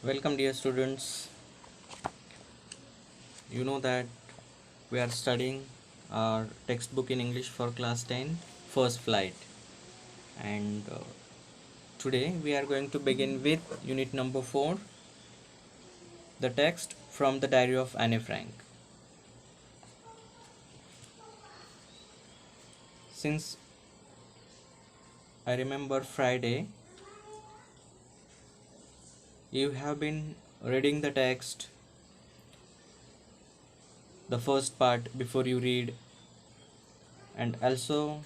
Welcome, dear students. You know that we are studying our textbook in English for class 10, First Flight, and today we are going to begin with unit number 4, the text from the Diary of Anne Frank. Since I remember Friday, you have been reading the text, the first part before you read, and also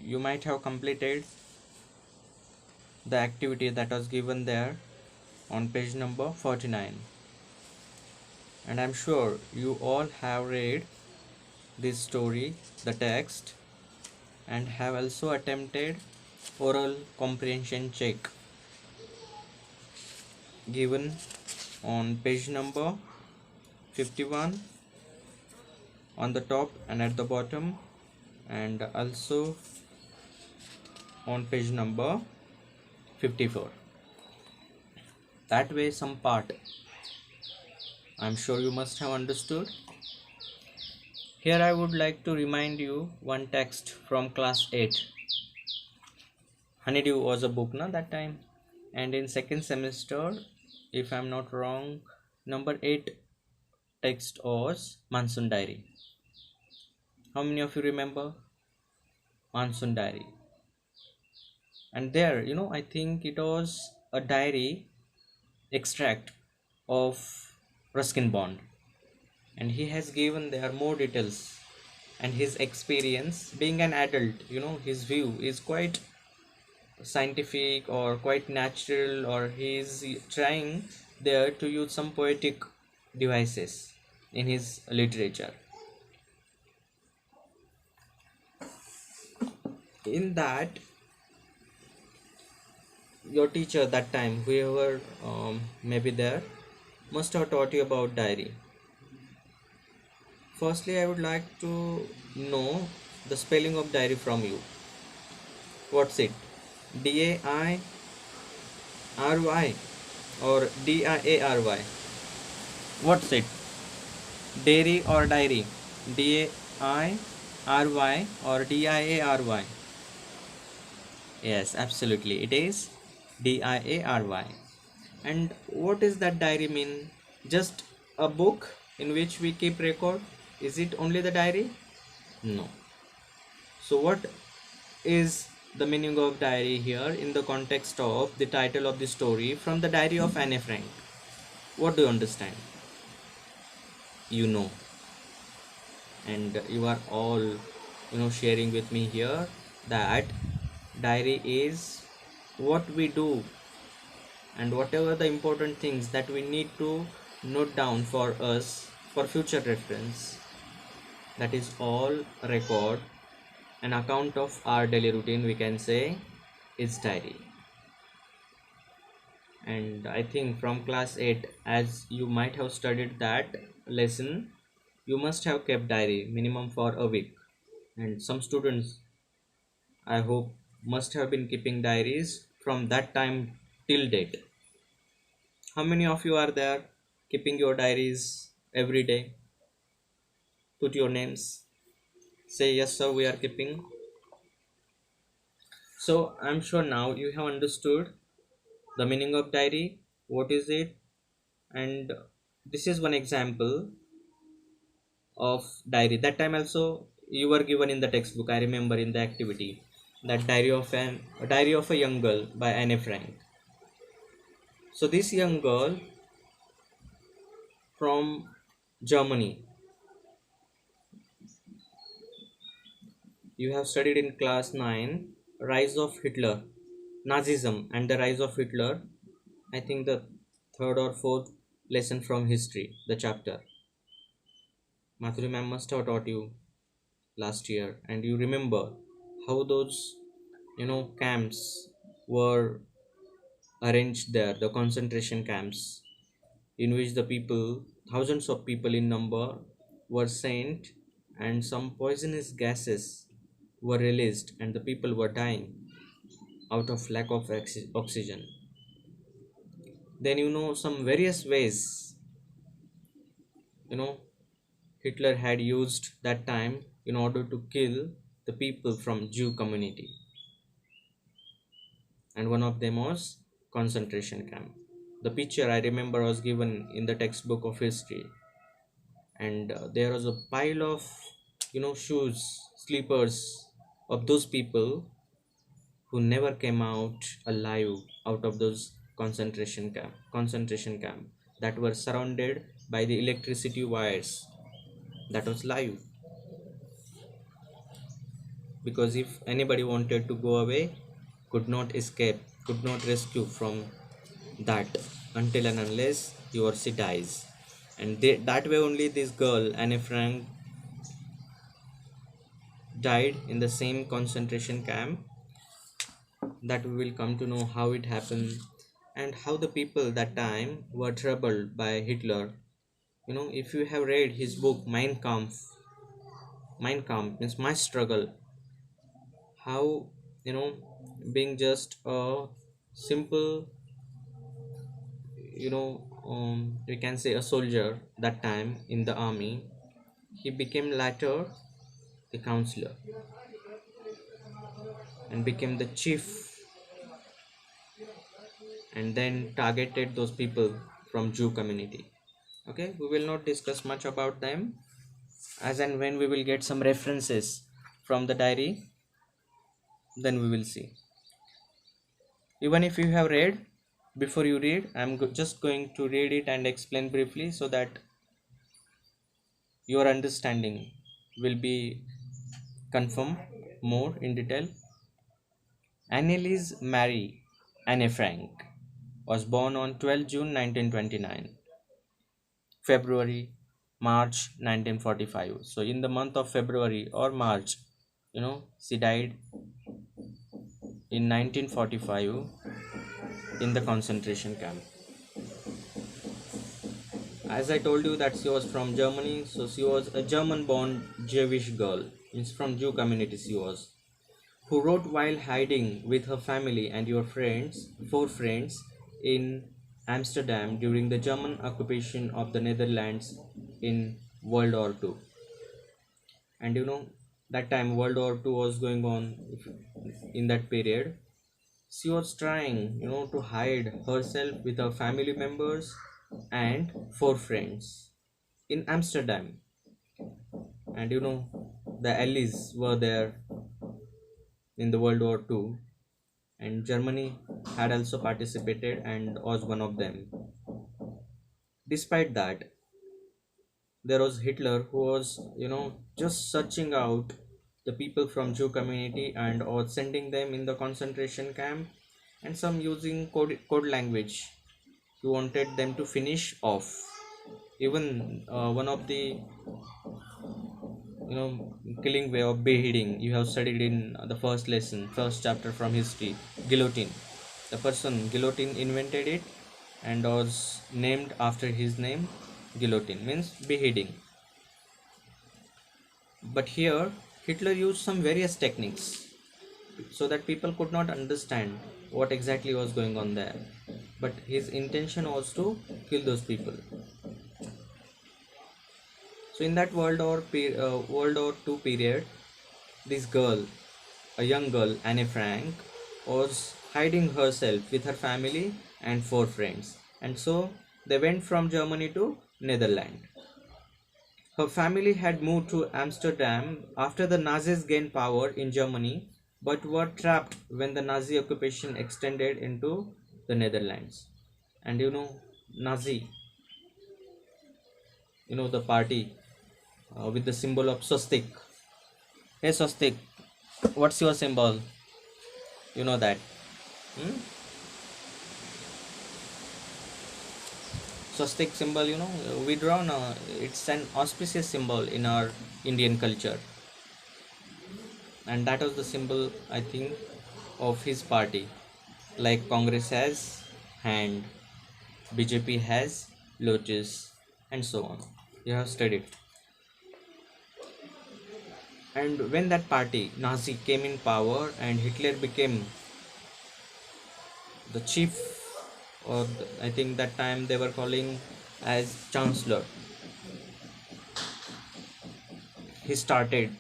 you might have completed the activity that was given there on page number 49, and I'm sure you all have read this story, the text, and have also attempted oral comprehension check given on page number 51 on the top and at the bottom, and also on page number 54. That way some part I'm sure you must have understood. Here I would like to remind you one text from class 8. Honeydew was a book na that time, and in second semester, if I'm not wrong, number 8 text was Monsoon Diary. How many of you remember Monsoon Diary? And there, I think it was a diary extract of Ruskin Bond, and he has given there more details and his experience being an adult. His view is quite scientific or quite natural, or he is trying there to use some poetic devices in his literature. In that, your teacher that time, whoever may be there, must have taught you about diary. Firstly, I would like to know the spelling of diary from you. What's it? D-A-I-R-Y or D-I-A-R-Y? What's it? Dairy or diary? D-A-I-R-Y or D-I-A-R-Y? Yes, absolutely. It is D-I-A-R-Y. And what is that diary mean? Just a book in which we keep record? Is it only the diary? No. So what is the meaning of diary here in the context of the title of the story, From the Diary of Anne Frank? What do you understand? You know, and you are all sharing with me here that diary is what we do and whatever the important things that we need to note down for us for future reference, that is all record, an account of our daily routine, we can say, is diary. And I think from class 8, as you might have studied that lesson, you must have kept diary minimum for a week, and some students, I hope, must have been keeping diaries from that time till date. How many of you are there keeping your diaries every day? Put your names. Say yes, sir, we are keeping. So I'm sure now you have understood the meaning of diary, what is it, and this is one example of diary. That time also you were given in the textbook. I remember in the activity that diary of a young girl by Anne Frank. So this young girl from Germany, you have studied in class 9, Rise of Hitler, Nazism and the Rise of Hitler. I think the third or fourth lesson from history, the chapter. Mathuri ma'am must have taught you last year, and you remember how those camps were arranged there, the concentration camps in which the people, thousands of people in number, were sent, and some poisonous gases were released, and the people were dying out of lack of oxygen. Then some various ways you know Hitler had used that time in order to kill the people from Jew community, and one of them was concentration camp. The picture I remember was given in the textbook of history, and there was a pile of shoes, slippers of those people who never came out alive out of those concentration camp that were surrounded by the electricity wires. That was live, because if anybody wanted to go away, could not escape, could not rescue from that until and unless he or she dies. And that way only this girl Anne Frank died in the same concentration camp. That we will come to know how it happened, and how the people that time were troubled by Hitler. If you have read his book Mein Kampf means my struggle, how being just a simple, we can say a soldier that time in the army, he became later a counselor and became the chief, and then targeted those people from Jew community. Okay, we will not discuss much about them. As and when we will get some references from the diary, then we will see. Even if you have read, before you read, I'm just going to read it and explain briefly, so that your understanding will be confirmed more in detail. Anneliese Marie Anne Frank was born on 12 June 1929, February, March 1945. So in the month of February or March, she died in 1945 in the concentration camp. As I told you that she was from Germany, so she was a German-born Jewish girl, means from Jew community she was, who wrote while hiding with her family and four friends, in Amsterdam during the German occupation of the Netherlands in World War II. And that time World War II was going on. In that period, she was trying, to hide herself with her family members and four friends in Amsterdam. And the Allies were there in the World War II, and Germany had also participated and was one of them. Despite that, there was Hitler, who was, just searching out the people from Jew community and or sending them in the concentration camp, and some using code language. He wanted them to finish off. Even one of the killing way of beheading, you have studied in the first lesson, first chapter from history, guillotine. The person guillotine invented it and was named after his name. Guillotine means beheading. But here Hitler used some various techniques so that people could not understand what exactly was going on there, but his intention was to kill those people. So in that World War II period, this girl, a young girl, Anne Frank, was hiding herself with her family and four friends, and so they went from Germany to Netherlands. Her family had moved to Amsterdam after the Nazis gained power in Germany, but were trapped when the Nazi occupation extended into the Netherlands. And Nazi, the party with the symbol of swastik. Hey swastik, what's your symbol? You know that. Hmm? Swastik symbol, we draw. It's an auspicious symbol in our Indian culture, and that was the symbol, I think, of his party. Like Congress has hand, BJP has lotus, and so on. You have studied. And when that party, Nazi, came in power and Hitler became the chief or I think that time they were calling as chancellor. He started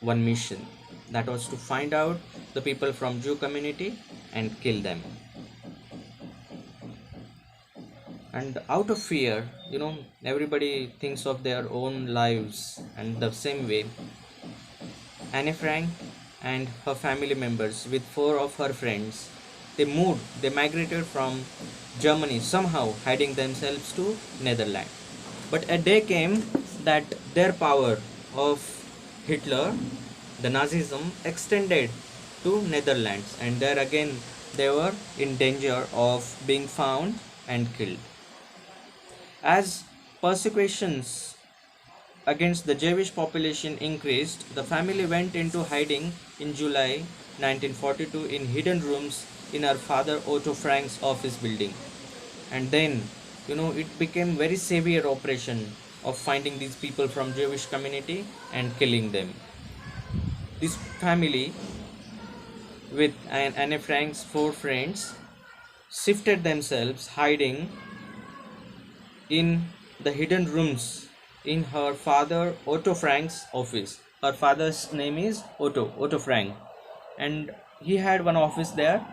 one mission, that was to find out the people from Jew community and kill them. And out of fear, everybody thinks of their own lives, and the same way Anne Frank and her family members with four of her friends, they migrated from Germany, somehow hiding themselves to Netherlands. But a day came that their power of Hitler, the Nazism, extended to Netherlands, and there again they were in danger of being found and killed. As persecutions against the Jewish population increased, the family went into hiding in July 1942 in hidden rooms in her father Otto Frank's office building. And then, it became very severe operation of finding these people from Jewish community and killing them. This family with Anne Frank's four friends shifted themselves hiding in the hidden rooms in her father Otto Frank's office. Her father's name is Otto Frank, and he had one office there,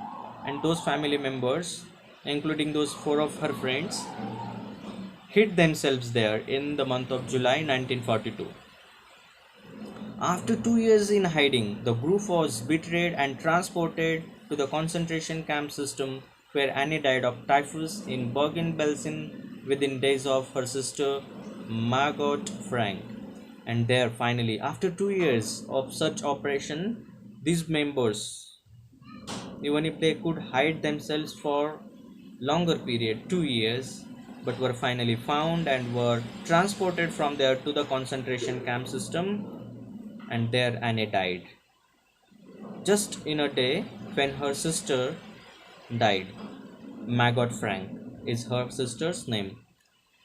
and those family members, including those four of her friends, hid themselves there in the month of July 1942. After 2 years in hiding, the group was betrayed and transported to the concentration camp system where Annie died of typhus in Bergen-Belsen within days of her sister Margot Frank. And there finally, after 2 years of such operation, these members, even if they could hide themselves for longer period, 2 years, but were finally found and were transported from there to the concentration camp system, and there Anne died. Just in a day when her sister died. Margot Frank is her sister's name.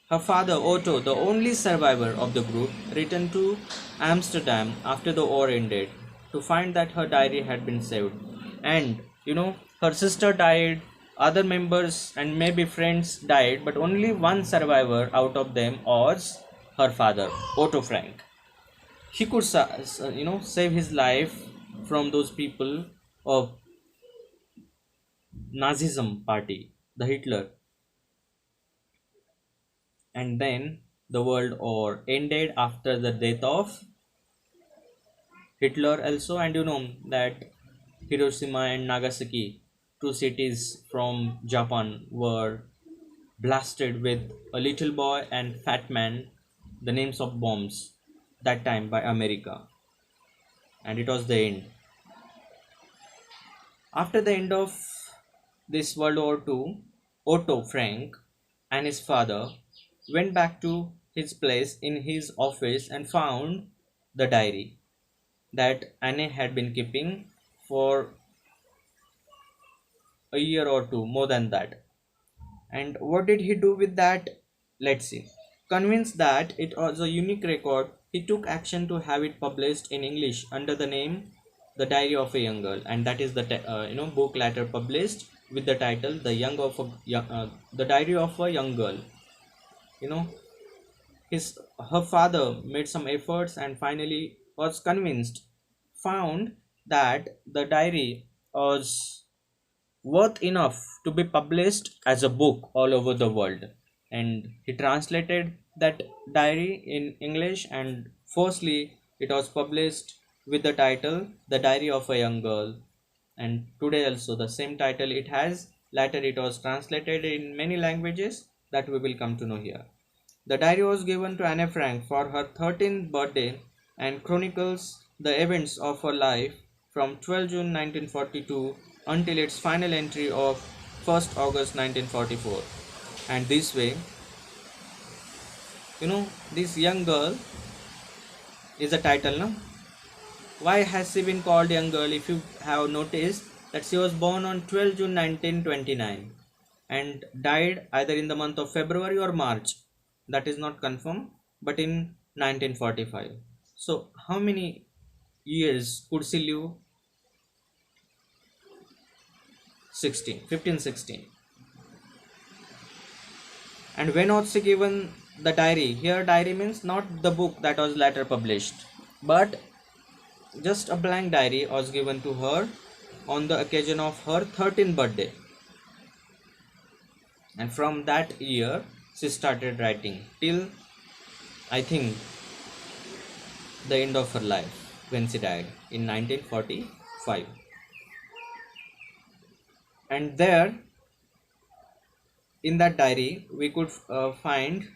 Her father, Otto, the only survivor of the group, returned to Amsterdam after the war ended to find that her diary had been saved. And, her sister died, other members and maybe friends died, but only one survivor out of them was her father, Otto Frank. He could save his life from those people of Nazism party, the Hitler. And then the world war ended after the death of Hitler also. And that Hiroshima and Nagasaki, two cities from Japan, were blasted with a little boy and fat man, the names of bombs, that time by America. And it was the end. After the end of this World War II, Otto Frank and his father went back to his place in his office and found the diary that Anne had been keeping for a year or two, more than that. And what did he do with that? Let's see. Convinced that it was a unique record, he took action to have it published in English under the name The Diary of a Young Girl, and that is the book later published with the title The Diary of a Young Girl. You know, his her father made some efforts and finally was convinced, found that the diary was worth enough to be published as a book all over the world, and he translated that diary in English, and firstly it was published with the title The Diary of a Young Girl, and today also the same title it has. Later it was translated in many languages that we will come to know here. The diary was given to Anne Frank for her 13th birthday and chronicles the events of her life from 12 June 1942 until its final entry of 1st August 1944. And this way, this young girl is a title, no? Why has she been called young girl? If you have noticed that she was born on 12 June 1929 and died either in the month of February or March. That is not confirmed, but in 1945. So how many years could she live? 16, 15, 16. And when was she given the diary? Here diary means not the book that was later published, but just a blank diary was given to her on the occasion of her 13th birthday. And from that year she started writing till, I think, the end of her life, when she died in 1945. And there, in that diary, we could find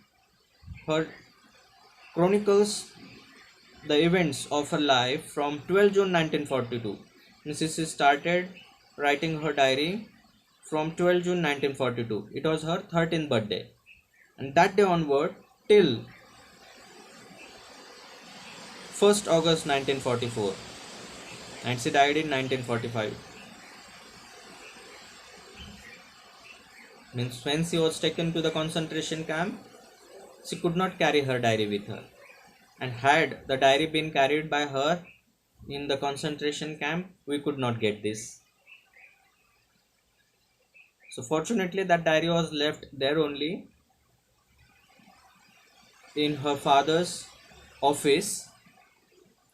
her chronicles the events of her life from 12 June 1942. Mrs. started writing her diary from 12 June 1942. It was her 13th birthday. And that day onward till 1st August 1944. And she died in 1945. Means when she was taken to the concentration camp, she could not carry her diary with her. And had the diary been carried by her in the concentration camp, we could not get this. So fortunately that diary was left there only in her father's office,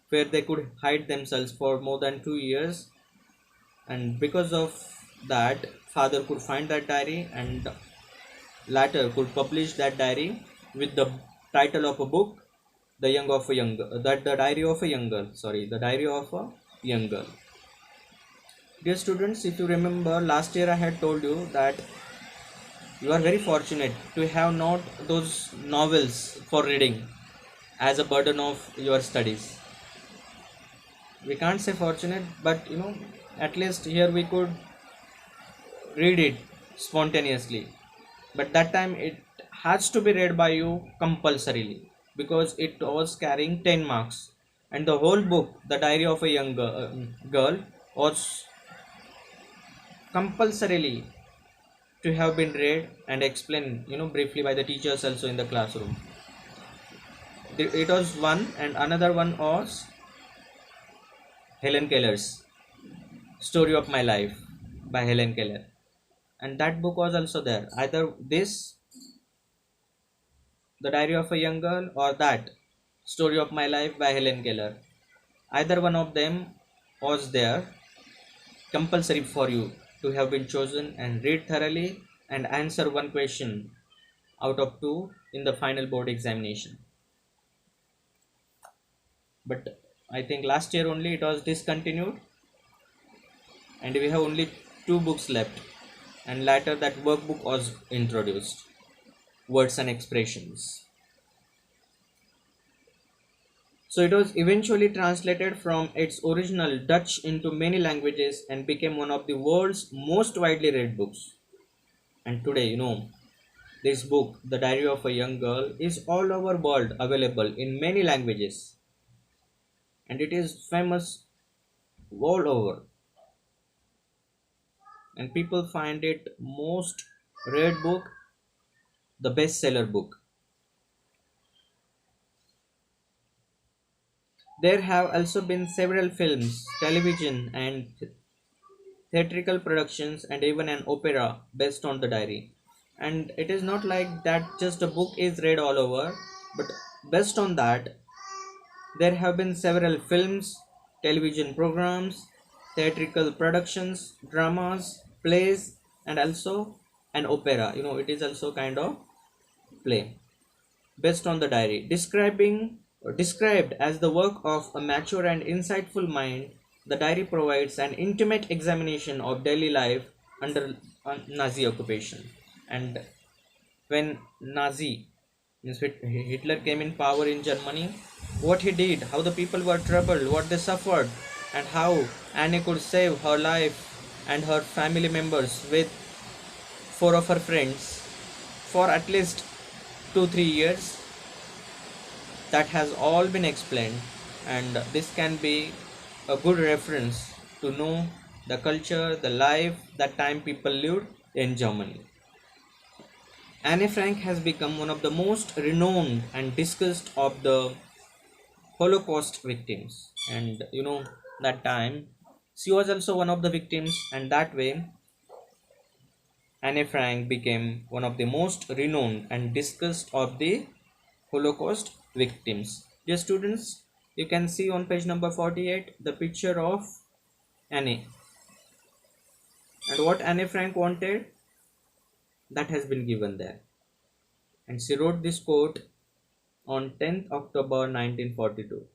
where they could hide themselves for more than 2 years. And because of that, father could find that diary and later could publish that diary with the title of a book, the young of a young that the diary of a young girl, sorry, the diary of a young girl. Dear students, if you remember, last year I had told you that you are very fortunate to have not those novels for reading as a burden of your studies. We can't say fortunate, but at least here we could read it spontaneously. But that time it has to be read by you compulsorily, because it was carrying 10 marks. And the whole book, The Diary of a Young Girl, was compulsorily to have been read and explained briefly by the teachers also in the classroom. It was one, and another one was Helen Keller's Story of My Life by Helen Keller. And that book was also there. Either this, The Diary of a Young Girl, or that, Story of My Life by Helen Keller. Either one of them was there, compulsory for you to have been chosen and read thoroughly and answer one question out of two in the final board examination. But I think last year only it was discontinued, and we have only two books left. And later that workbook was introduced, Words and Expressions. So it was eventually translated from its original Dutch into many languages and became one of the world's most widely read books. And today, this book, The Diary of a Young Girl, is all over world available in many languages, and it is famous all over. And people find it most read book, the bestseller book. There have also been several films, television, and theatrical productions, and even an opera based on the diary. And it is not like that just a book is read all over, but based on that, there have been several films, television programs, theatrical productions, dramas, plays, and also an opera. It is also kind of play based on the diary, described as the work of a mature and insightful mind. The diary provides an intimate examination of daily life under Nazi occupation. And when Nazi means Hitler came in power in Germany, what he did, how the people were troubled, what they suffered, and how Anne could save her life and her family members with four of her friends for at least 2-3 years. That has all been explained, and this can be a good reference to know the culture, the life that time people lived in Germany. Anne Frank has become one of the most renowned and discussed of the Holocaust victims. And that time she was also one of the victims, and that way Anne Frank became one of the most renowned and discussed of the Holocaust victims. Dear students, you can see on page number 48 the picture of Anne. And what Anne Frank wanted, that has been given there. And she wrote this quote on 10th October 1942.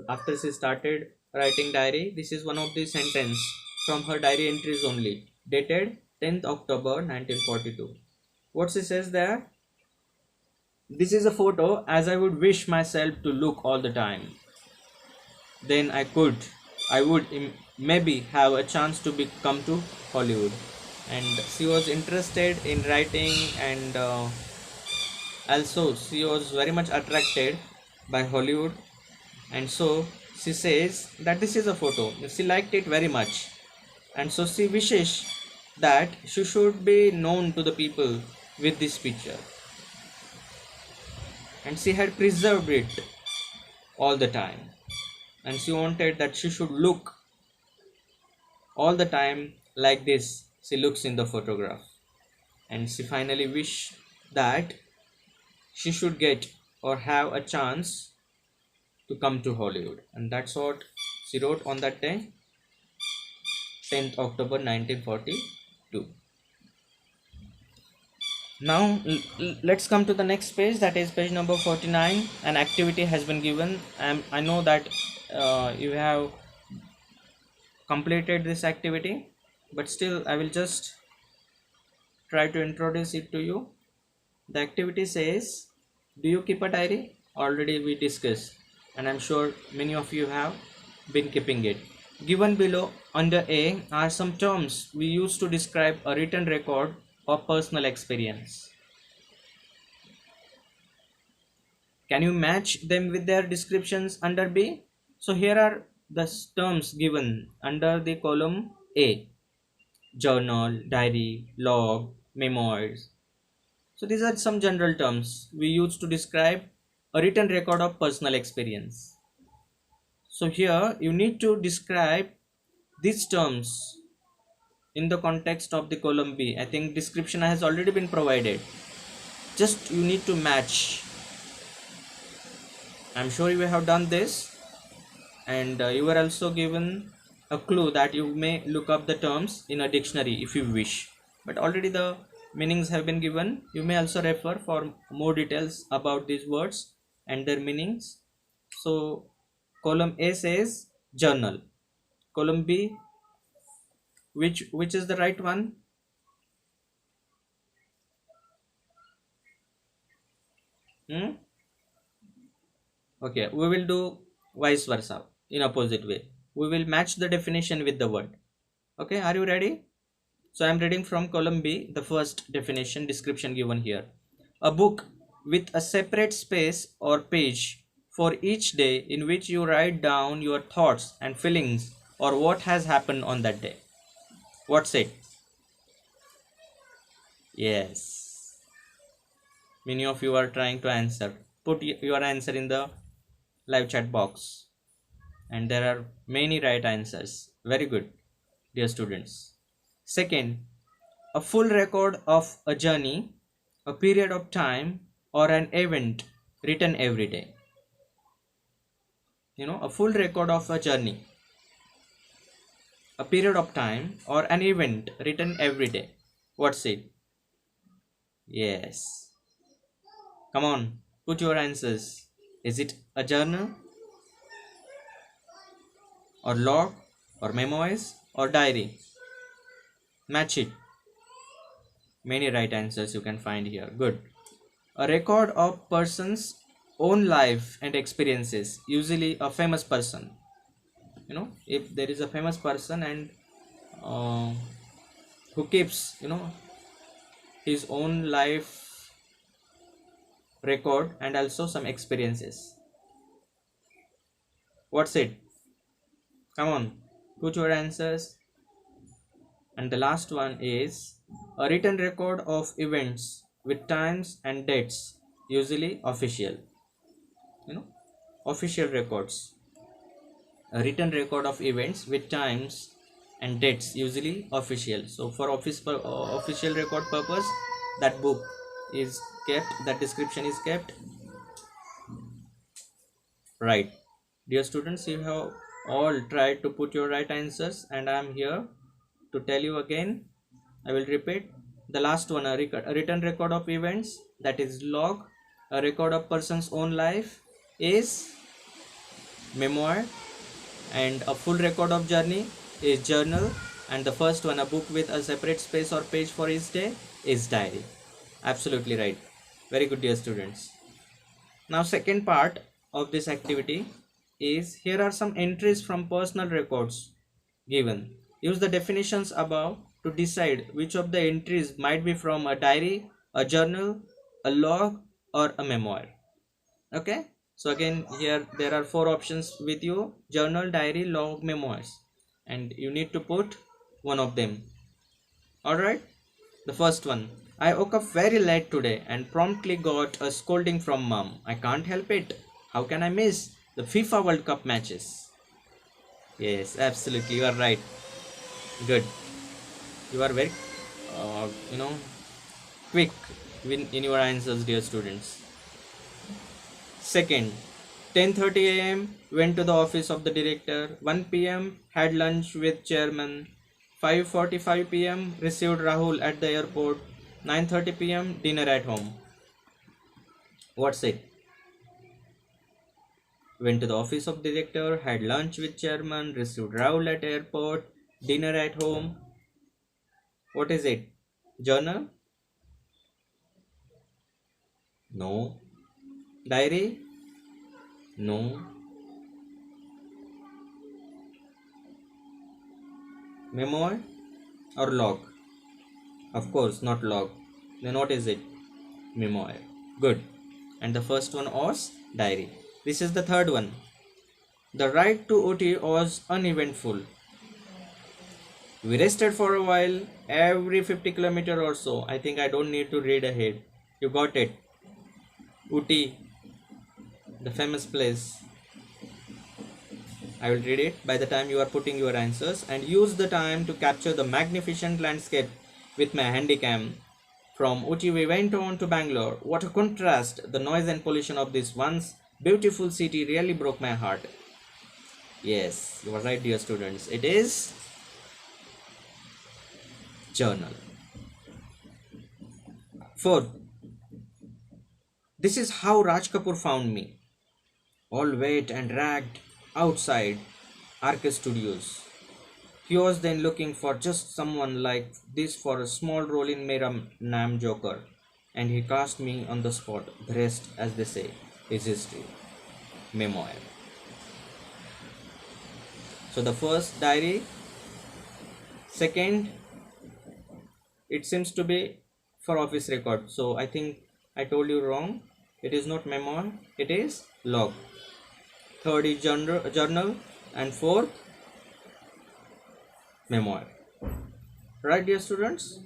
After she started writing diary, this is one of the sentence from her diary entries only, dated 10th October 1942. What she says there? This is a photo as I would wish myself to look all the time. Then I would maybe have a chance to come to Hollywood. And she was interested in writing, and also she was very much attracted by Hollywood. And so she says that this is a photo. She liked it very much. And so she wishes that she should be known to the people with this picture. And she had preserved it all the time. And she wanted that she should look all the time like this she looks in the photograph. And she finally wished that she should get or have a chance to come to Hollywood. And that's what she wrote on that day, 10th October 1942. Now let's come to the next page, that is page number 49. An activity has been given. I know that you have completed this activity, but still I will just try to introduce it to you. The activity says, do you keep a diary? Already we discussed, and I'm sure many of you have been keeping it. Given below under A are some terms we use to describe a written record of personal experience. Can you match them with their descriptions under B? So here are the terms given under the column A: journal, diary, log, memoirs. So these are some general terms we use to describe a written record of personal experience. So here you need to describe these terms in the context of the column B. I think description has already been provided. Just you need to match. I'm sure you have done this, and you were also given a clue that you may look up the terms in a dictionary if you wish. But already the meanings have been given. You may also refer for more details about these words and their meanings. So column A says journal. Column B, which is the right one? Okay, we will do vice versa, in opposite way. We will match the definition with the word. Okay, are you ready? So I am reading from column B, the first definition description given here. A book with a separate space or page for each day in which you write down your thoughts and feelings or what has happened on that day. What's it? Yes. Many of you are trying to answer. Put your answer in the live chat box. And there are many right answers. Very good, dear students. Second, a full record of a journey, a period of time, or an event written every day. A full record of a journey, a period of time, or an event written every day. What's it? Yes. Come on, put your answers. Is it a journal, or log, or memoirs, or diary? Match it. Many right answers you can find here. Good. A record of person's own life and experiences, usually a famous person. If there is a famous person and who keeps his own life record and also some experiences. What's it? Come on, put your answers. And the last one is a written record of events with times and dates, usually official. Official records. A written record of events with times and dates usually official. So for official record purpose, that book is kept, that description is kept. Right, dear students, you have all tried to put your right answers, and I am here to tell you again. I will repeat the last one: a written record of events, that is log. A record of person's own life is memoir, and a full record of journey is journal, and the first one, a book with a separate space or page for each day, is diary. Absolutely right. Very good, dear students. Now second part of this activity is, here are some entries from personal records given. Use the definitions above to decide which of the entries might be from a diary, a journal, a log, or a memoir. Okay, so again here there are four options with you: journal, diary, log, memoirs, and you need to put one of them. All right, the first one: I woke up very late today and promptly got a scolding from mom. I can't help it. How can I miss the FIFA World Cup matches? Yes, absolutely, you are right. Good. You are very, uh, you know, quick in your answers, dear students. Second, 10:30 a.m. went to the office of the director. 1 p.m. had lunch with chairman. 5:45 p.m. received Rahul at the airport. 9:30 p.m. dinner at home. What's it? Went to the office of director, had lunch with chairman, received Rahul at airport, dinner at home. What is it? Journal? No. Diary? No. Memoir or log? Of course, not log. Then what is it? Memoir. Good. And the first one was diary. This is the third one. The ride to OT was uneventful. We rested for a while every 50 kilometer or so. I think I don't need to read ahead. You got it. Uti, the famous place. I will read it by the time you are putting your answers, and use the time to capture the magnificent landscape with my handycam. From Uti we went on to Bangalore. What a contrast! The noise and pollution of this once beautiful city really broke my heart. Yes, you are right, dear students. It is journal. Fourth, this is how Raj Kapoor found me, all wet and ragged outside RK Studios. He was then looking for just someone like this for a small role in Mera Nam Joker, and he cast me on the spot. The rest, as they say, is history. Memoir. So the first, diary. Second, it seems to be for office record. So I think I told you wrong. It is not memoir, it is log. Third is journal, and fourth, memoir. Right, dear students?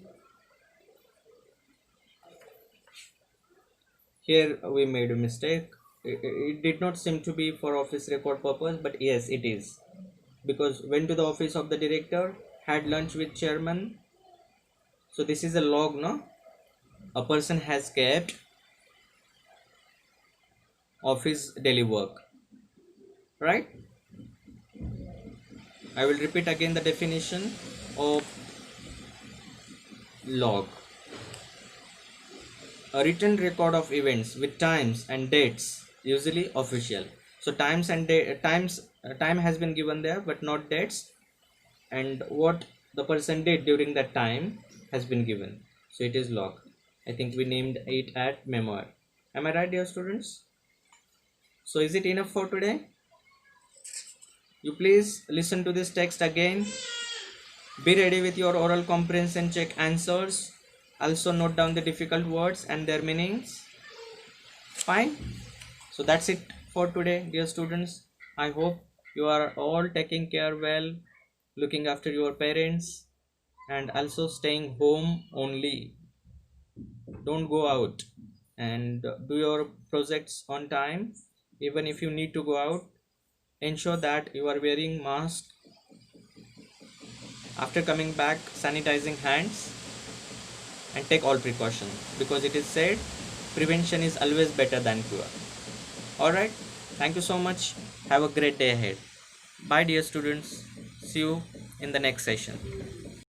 Here we made a mistake. It did not seem to be for office record purpose, but yes, it is. Because went to the office of the director, had lunch with chairman. So this is a log, no? A person has kept office daily work. Right? I will repeat again the definition of log. A written record of events with times and dates, usually official. So times and time has been given there, but not dates, and what the person did during that time has been given. So it is log. I think we named it at memoir. Am I right, dear students? So is it enough for today? You please listen to this text again. Be ready with your oral comprehension check answers. Also note down the difficult words and their meanings. Fine. So that's it for today, dear students. I hope you are all taking care well, looking after your parents, and also staying home only. Don't go out, and do your projects on time. Even if you need to go out, ensure that you are wearing mask After coming back, sanitizing hands and take all precautions, because it is said prevention is always better than cure. Alright, thank you so much. Have a great day ahead. Bye, dear students. See you in the next session.